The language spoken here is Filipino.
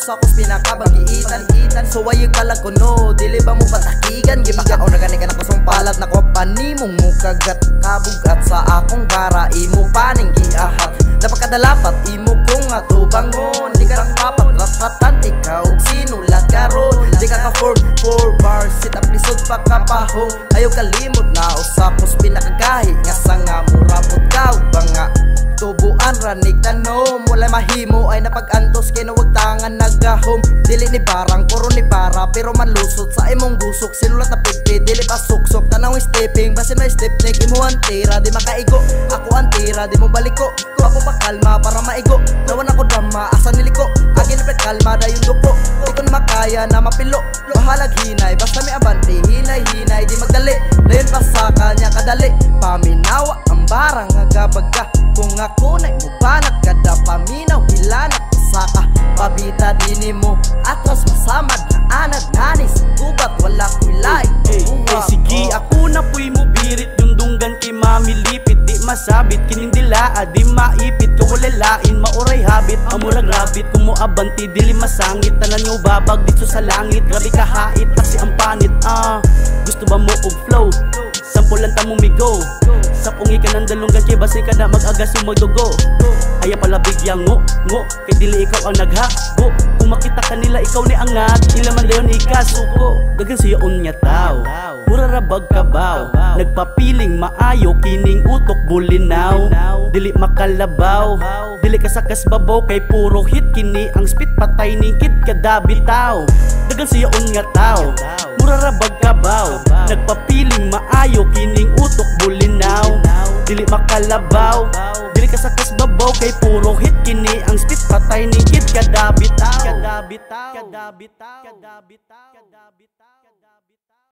sa kus pinakabagiitan. So why kalag ko no, dili ba mo patakigan? Gibakaon na gani ka na kusong palat na ko panimong mukagat kabugat sa akong gara imo paning giahat. Napakadalapat imo kong atubangon, di ka papat ratatan ikaw sinulat karon. Di ka ka 4 bars sit up lisod pa kapahong. Ayaw kalimot na usapos pinakagahi nga sanga murapot ka banga tubuan ranig tanom. Wala mahimo ay napag-antos kay nawag tangan nagahom. Dili ni barang puro ni para pero manlusot sa imong gusok. Sinulat na pigpid dili pa suksok tanawing stepping basin may step neck imo antira. Di makaigo ako antira di mo baliko. Ako pa kalma para maigo nawan ako drama asa niliko. Agin pa kalma dayon duko di ko na makaya na mapilo. Bahalag hinay basta may abante hinay di magdali. Dayon pa sa kanya kadali paminawa ang barang agabaga. Kung ako na'y mubanat kada paminaw hilanat saka pabita dini mo atras masamad na anad nanis gubat wala ko'y laing sige ako na po'y mubirit yung dunggan kay mamilipit. Di masabit kining dilaa di maipit kawalalain mauray habit amurag rabbit kung mo abanti dili masangit tanan nyo babag dito sa langit. Grabe kahait kasi ang panit gusto ba mo og flow sampulan ta mo migo sa pungi ka ng dalunggan kay basi ka na mag-agas yung magdugo. Aya pala bigyang ngo kay dili ikaw ang naghago. Kung makita kanila ikaw ni angat ila man dayon ikasuko. Dagan siya unya tao mura rabag kabaw nagpapiling maayo kining utok bulinaw. Dili makalabaw dili ka sakas babaw kay puro hit kini ang spit patay ni kit kada bitaw. Dagan siya unya tao mura rabag kabaw nagpapiling maayo kining utok bulinaw. Dili makalabaw dili ka sakas babaw kay puro hit kini ang spit patay ni kit kada bitaw.